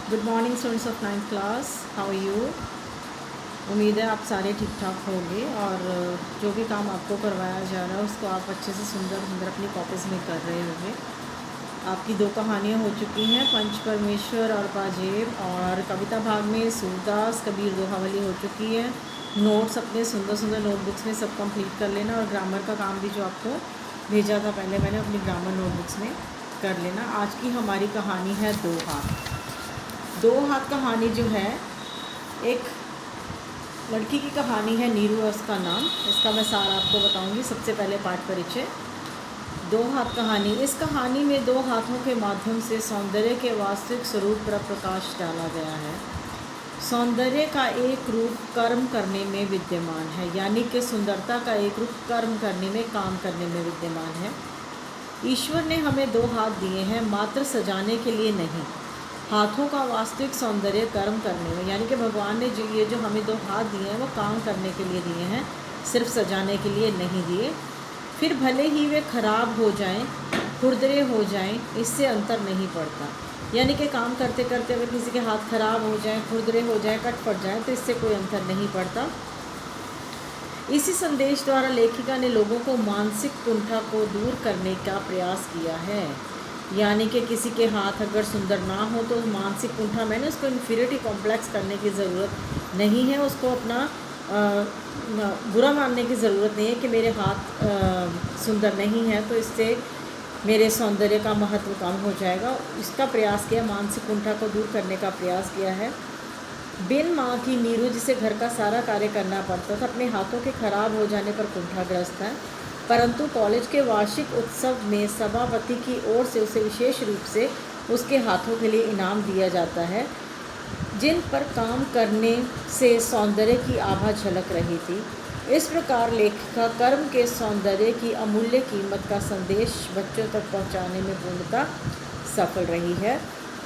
Good morning students of 9th class, how are you. उम्मीद है आप सारे ठीक ठाक होंगे और जो भी काम आपको करवाया जा रहा है उसको आप अच्छे से सुंदर सुंदर अपनी कॉपीज़ में कर रहे होंगे। आपकी 2 कहानियाँ हो चुकी हैं, पंच परमेश्वर और पाजेब, और कविता भाग में सूरदास कबीर दोहावली हो चुकी है। नोट्स अपने सुंदर सुंदर नोटबुक्स में सब कंप्लीट कर लेना, और ग्रामर का काम भी जो आपको भेजा था पहले मैंने अपनी ग्रामर नोटबुक्स में कर लेना। आज की हमारी कहानी है 2 हाथ। 2 हाथ कहानी जो है एक लड़की की कहानी है, नीरू है उसका नाम। इसका मैं सार आपको बताऊंगी। सबसे पहले पाठ परिचय। 2 हाथ कहानी। इस कहानी में 2 हाथों के माध्यम से सौंदर्य के वास्तविक स्वरूप पर प्रकाश डाला गया है। सौंदर्य का एक रूप कर्म करने में विद्यमान है, यानी कि सुंदरता का एक रूप कर्म करने में, काम करने में विद्यमान है। ईश्वर ने हमें 2 हाथ दिए हैं, मात्र सजाने के लिए नहीं। हाथों का वास्तविक सौंदर्य कर्म करने में, यानी कि भगवान ने जो हमें 2 हाथ दिए हैं वो काम करने के लिए दिए हैं, सिर्फ सजाने के लिए नहीं दिए। फिर भले ही वे खराब हो जाएं, खुरदरे हो जाएं, इससे अंतर नहीं पड़ता। यानी कि काम करते करते अगर किसी के हाथ खराब हो जाएं, खुरदरे हो जाएं, कट पड़ जाएं, तो इससे कोई अंतर नहीं पड़ता। इसी संदेश द्वारा लेखिका ने लोगों को मानसिक कुंठा को दूर करने का प्रयास किया है। यानी कि किसी के हाथ अगर सुंदर ना हो तो मानसिक कुंठा, मैंने उसको इन्फीरियरिटी कॉम्प्लेक्स करने की ज़रूरत नहीं है, उसको अपना बुरा मानने की ज़रूरत नहीं है कि मेरे हाथ सुंदर नहीं है तो इससे मेरे सौंदर्य का महत्व कम हो जाएगा। इसका प्रयास किया, मानसिक कुंठा को दूर करने का प्रयास किया है। बिन माँ की नीरू, जिसे घर का सारा कार्य करना पड़ता था, अपने हाथों के खराब हो जाने पर कुंठाग्रस्त है। परंतु कॉलेज के वार्षिक उत्सव में सभापति की ओर से उसे विशेष रूप से उसके हाथों के लिए इनाम दिया जाता है, जिन पर काम करने से सौंदर्य की आभा झलक रही थी। इस प्रकार लेखिका कर्म के सौंदर्य की अमूल्य कीमत का संदेश बच्चों तक पहुंचाने में पूर्णतः सफल रही है।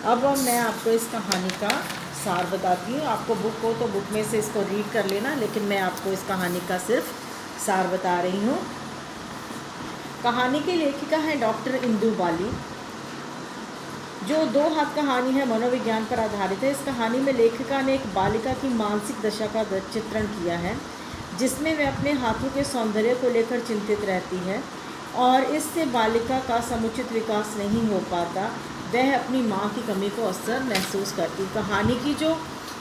अब मैं आपको इस कहानी का सार बताती हूँ। आपको बुक हो तो बुक में से इसको रीड कर लेना, लेकिन मैं आपको इस कहानी का सिर्फ सार बता रही हूँ। कहानी की लेखिका है डॉक्टर इंदु बाली। जो 2 हाथ कहानी है मनोविज्ञान पर आधारित है। इस कहानी में लेखिका ने एक बालिका की मानसिक दशा का चित्रण किया है, जिसमें वह अपने हाथों के सौंदर्य को लेकर चिंतित रहती है और इससे बालिका का समुचित विकास नहीं हो पाता। वह अपनी माँ की कमी को अक्सर महसूस करती। कहानी की जो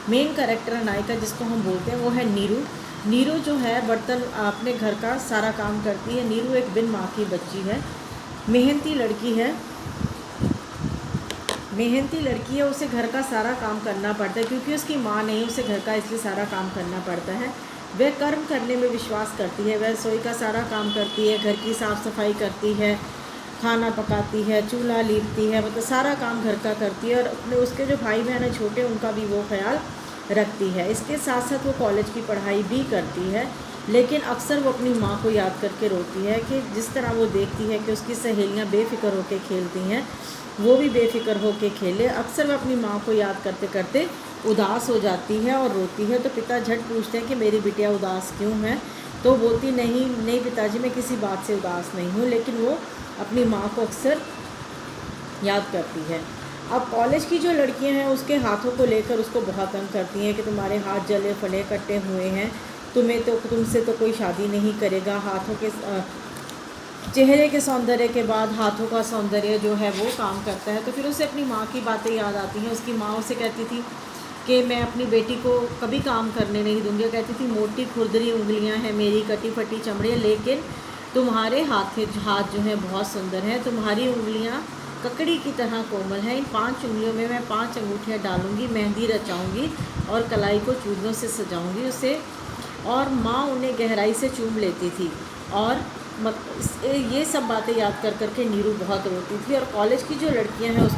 मेन कैरेक्टर नायिका जिसको हम बोलते हैं वो है नीरू। नीरू जो है बर्तन अपने घर का सारा काम करती है। नीरू एक बिन माँ की बच्ची है, मेहनती लड़की है। उसे घर का सारा काम करना पड़ता है क्योंकि उसकी माँ नहीं, उसे घर का इसलिए सारा काम करना पड़ता है। वह कर्म करने में विश्वास करती है। वह रसोई का सारा काम करती है, घर की साफ़ सफाई करती है, खाना पकाती है, चूल्हा लीपती है, मतलब सारा काम घर का करती है। और अपने उसके जो भाई बहन हैं छोटे, उनका भी वो ख्याल रखती है। इसके साथ साथ वो कॉलेज की पढ़ाई भी करती है, लेकिन अक्सर वो अपनी माँ को याद करके रोती है कि जिस तरह वो देखती है कि उसकी सहेलियाँ बेफिक्र होकर खेलती हैं, वो भी बेफिक्र होकर खेले। अक्सर वह अपनी माँ को याद करते करते उदास हो जाती है और रोती है। तो पिता झट पूछते हैं कि मेरी बिटिया उदास क्यों है, तो बोलती नहीं पिताजी, मैं किसी बात से उदास नहीं हूँ, लेकिन वो अपनी माँ को अक्सर याद करती है। अब कॉलेज की जो लड़कियां हैं उसके हाथों को लेकर उसको बहुत तंग करती हैं कि तुम्हारे हाथ जले फले कट्टे हुए हैं, तुमसे तो कोई शादी नहीं करेगा। हाथों के चेहरे के सौंदर्य के बाद हाथों का सौंदर्य जो है वो काम करता है। तो फिर उसे अपनी माँ की बातें याद आती हैं। उसकी माँ उसे कहती थी कि मैं अपनी बेटी को कभी काम करने नहीं दूंगी। वो कहती थी मोटी खुरदरी उंगलियां हैं मेरी, कटी फटी चमड़ी, लेकिन तुम्हारे हाथ जो हैं बहुत सुंदर हैं। तुम्हारी उंगलियां ककड़ी की तरह कोमल हैं। इन 5 उंगलियों में मैं 5 अंगूठियाँ डालूंगी, मेहंदी रचाऊंगी और कलाई को चूड़ियों से सजाऊंगी उसे। और माँ उन्हें गहराई से चूम लेती थी। और ये सब बातें याद कर करके नीरू बहुत रोती थी। और कॉलेज की जो लड़कियां हैं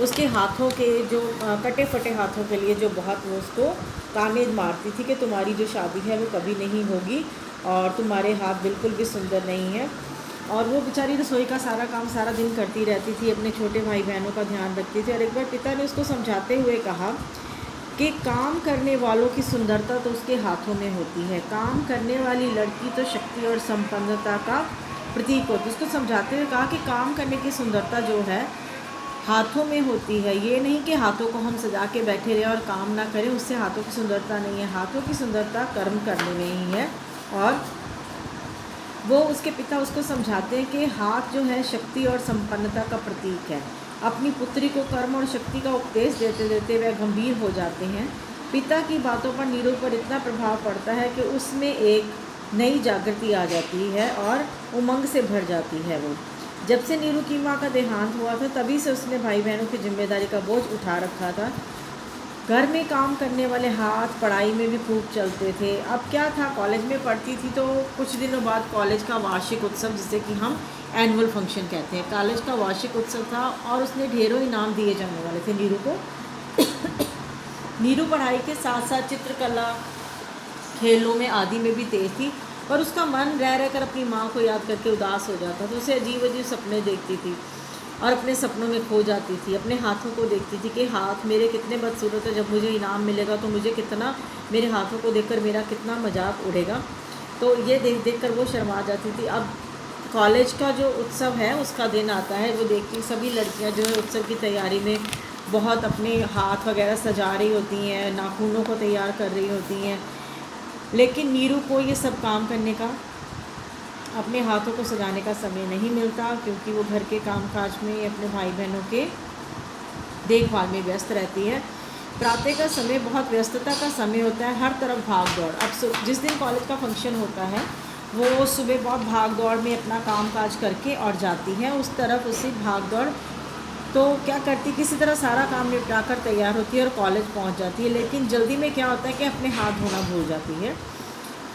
उसके हाथों के जो कटे फटे हाथों के लिए जो बहुत वो उसको ताने मारती थी कि तुम्हारी जो शादी है वो कभी नहीं होगी और तुम्हारे हाथ बिल्कुल भी सुंदर नहीं है। और वो बेचारी रसोई का सारा काम सारा दिन करती रहती थी, अपने छोटे भाई बहनों का ध्यान रखती थी। और एक बार पिता ने उसको समझाते हुए कहा कि काम करने वालों की सुंदरता तो उसके हाथों में होती है। काम करने वाली लड़की तो शक्ति और संपन्नता का प्रतीक होती है। उसको समझाते हुए कहा कि काम करने की सुंदरता जो है हाथों में होती है। ये नहीं कि हाथों को हम सजा के बैठे रहें और काम ना करें, उससे हाथों की सुंदरता नहीं है। हाथों की सुंदरता कर्म करने में ही है। और वो उसके पिता उसको समझाते हैं कि हाथ जो है शक्ति और संपन्नता का प्रतीक है। अपनी पुत्री को कर्म और शक्ति का उपदेश देते देते वह गंभीर हो जाते हैं। पिता की बातों पर नीरू पर इतना प्रभाव पड़ता है कि उसमें एक नई जागृति आ जाती है और उमंग से भर जाती है। वो जब से नीरू की माँ का देहांत हुआ था तभी से उसने भाई बहनों की जिम्मेदारी का बोझ उठा रखा था। घर में काम करने वाले हाथ पढ़ाई में भी खूब चलते थे। अब क्या था, कॉलेज में पढ़ती थी तो कुछ दिनों बाद कॉलेज का वार्षिक उत्सव, जिसे कि हम एनुअल फंक्शन कहते हैं, कॉलेज का वार्षिक उत्सव था और उसने ढेरों इनाम दिए जाने वाले थे नीरू को। नीरू पढ़ाई के साथ साथ चित्रकला, खेलों में आदि में भी तेज थी, पर उसका मन रह रहकर अपनी माँ को याद करके उदास हो जाता था। उसे अजीब अजीब सपने देखती थी और अपने सपनों में खो जाती थी। अपने हाथों को देखती थी कि हाथ मेरे कितने बदसूरत है, जब मुझे इनाम मिलेगा तो मुझे कितना, मेरे हाथों को देखकर मेरा कितना मजाक उड़ेगा। तो ये देख देख कर वो शर्मा जाती थी। अब कॉलेज का जो उत्सव है उसका दिन आता है, वो देखती सभी लड़कियां जो है उत्सव की तैयारी में बहुत अपने हाथ वगैरह सजा रही होती हैं, नाखूनों को तैयार कर रही होती हैं। लेकिन नीरू को ये सब काम करने का, अपने हाथों को सजाने का समय नहीं मिलता, क्योंकि वो घर के कामकाज में अपने भाई बहनों के देखभाल में व्यस्त रहती है। प्रातः का समय बहुत व्यस्तता का समय होता है, हर तरफ भाग दौड़। अब जिस दिन कॉलेज का फंक्शन होता है वो सुबह बहुत भाग दौड़ में अपना कामकाज करके और जाती है उस तरफ, उसी भाग दौड़। तो क्या करती, किसी तरह सारा काम निपटा कर तैयार होती है और कॉलेज पहुंच जाती है। लेकिन जल्दी में क्या होता है कि अपने हाथ धोना भूल जाती है।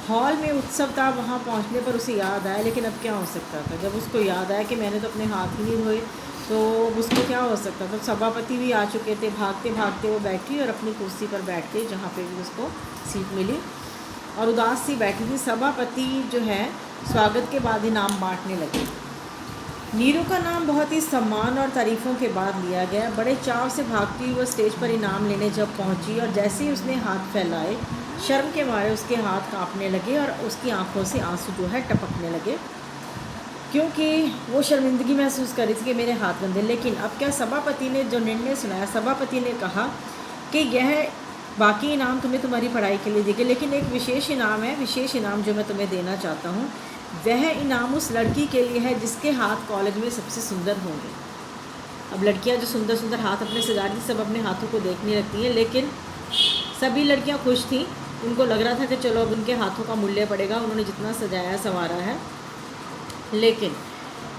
हॉल में उत्सव था, वहाँ पहुँचने पर उसे याद आया, लेकिन अब क्या हो सकता था। जब उसको याद आया कि मैंने तो अपने हाथ ही नहीं धोए, तो उसको क्या हो सकता था। सभापति भी आ चुके थे। भागते भागते वो बैठी और अपनी कुर्सी पर बैठ गई जहाँ पे भी उसको सीट मिली, और उदास सी बैठी थी। सभापति जो है स्वागत के बाद इनाम बांटने लगे। नीरू का नाम बहुत ही सम्मान और तारीफ़ों के बाद लिया गया। बड़े चाव से भागती हुई वह स्टेज पर इनाम लेने जब पहुंची, और जैसे ही उसने हाथ फैलाए, शर्म के मारे उसके हाथ कांपने लगे और उसकी आंखों से आंसू जो है टपकने लगे, क्योंकि वो शर्मिंदगी महसूस कर रही थी कि मेरे हाथ गंदे। लेकिन अब क्या, सभापति ने जो निर्णय सुनाया, सभापति ने कहा कि यह बाकी इनाम तुम्हें तुम्हारी पढ़ाई के लिए देंगे, लेकिन एक विशेष इनाम है, विशेष इनाम जो मैं तुम्हें देना चाहता हूँ, वह इनाम उस लड़की के लिए है जिसके हाथ कॉलेज में सबसे सुंदर होंगे। अब लड़कियाँ जो सुंदर सुंदर हाथ अपने सजा रही थी, सब अपने हाथों को देखने लगती हैं, लेकिन सभी लड़कियाँ खुश थीं। उनको लग रहा था कि चलो अब उनके हाथों का मूल्य पड़ेगा, उन्होंने जितना सजाया संवारा है। लेकिन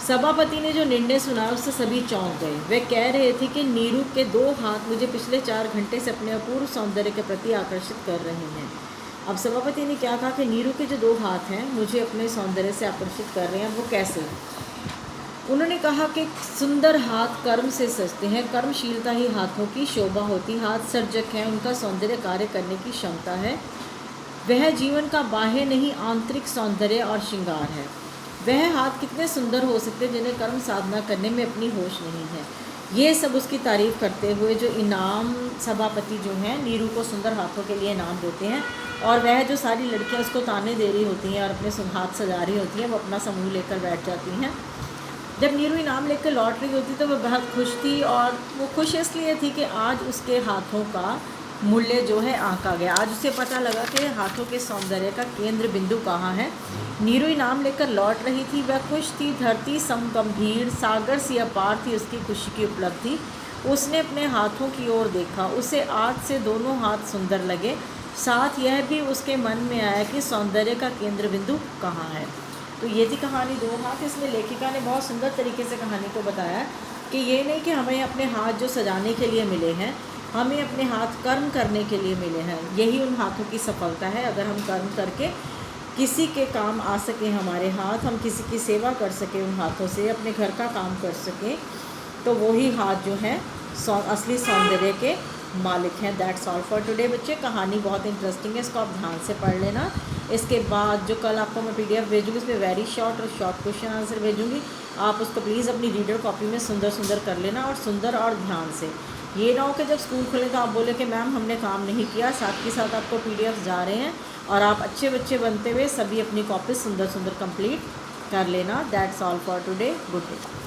सभापति ने जो निर्णय सुना उससे सभी चौंक गए। वे कह रहे थे कि नीरू के 2 हाथ मुझे पिछले 4 घंटे से अपने अपूर्व सौंदर्य के प्रति आकर्षित कर रहे हैं। अब सभापति ने क्या कहा कि नीरू के जो 2 हाथ हैं मुझे अपने सौंदर्य से आकर्षित कर रहे हैं। वो कैसे? उन्होंने कहा कि सुंदर हाथ कर्म से सजते हैं, कर्मशीलता ही हाथों की शोभा होती। हाथ सर्जक हैं, उनका सौंदर्य कार्य करने की क्षमता है। वह जीवन का बाह्य नहीं, आंतरिक सौंदर्य और श्रृंगार है। वह हाथ कितने सुंदर हो सकते हैं जिन्हें कर्म साधना करने में अपनी होश नहीं है। ये सब उसकी तारीफ़ करते हुए जो इनाम सभापति जो हैं नीरू को सुंदर हाथों के लिए इनाम देते हैं, और वह जो सारी लड़कियां उसको ताने दे रही होती हैं और अपने हाथ सजा रही होती हैं, वो अपना समूह लेकर बैठ जाती हैं। जब नीरू इनाम लेकर लौट रही होती तो वह बहुत खुश थी, और वो खुश इसलिए थी कि आज उसके हाथों का मूल्य जो है आंका गया। आज उसे पता लगा कि हाथों के सौंदर्य का केंद्र बिंदु कहाँ है। नीरू इनाम लेकर लौट रही थी, वह खुश थी। धरती समगंभीर सागर सी अपार थी उसकी खुशी की उपलब्धि। उसने अपने हाथों की ओर देखा, उसे आज से दोनों हाथ सुंदर लगे। साथ यह भी उसके मन में आया कि सौंदर्य का केंद्र बिंदु कहाँ है। तो ये थी कहानी 2 हाथ। इसमें लेखिका ने बहुत सुंदर तरीके से कहानी को बताया कि ये नहीं कि हमें अपने हाथ जो सजाने के लिए मिले हैं, हमें अपने हाथ कर्म करने के लिए मिले हैं। यही उन हाथों की सफलता है। अगर हम कर्म करके किसी के काम आ सके हमारे हाथ, हम किसी की सेवा कर सकें उन हाथों से, अपने घर का काम कर सकें, तो वही हाथ जो है असली सौंदर्य के मालिक हैं। दैट्स ऑल फॉर टुडे बच्चे। कहानी बहुत इंटरेस्टिंग है, इसको आप ध्यान से पढ़ लेना। इसके बाद जो कल आपको मैं PDF भेजूँगी, इसमें वेरी शॉर्ट और शॉर्ट क्वेश्चन आंसर भेजूँगी। आप उसको प्लीज़ अपनी रीडर कॉपी में सुंदर सुंदर कर लेना, और सुंदर और ध्यान से। ये ना हो कि जब स्कूल खुले तो आप बोले कि मैम हमने काम नहीं किया। साथ के साथ आपको PDF जा रहे हैं, और आप अच्छे बच्चे बनते हुए सभी अपनी कॉपी सुंदर सुंदर कंप्लीट कर लेना। That's all for today. Good day.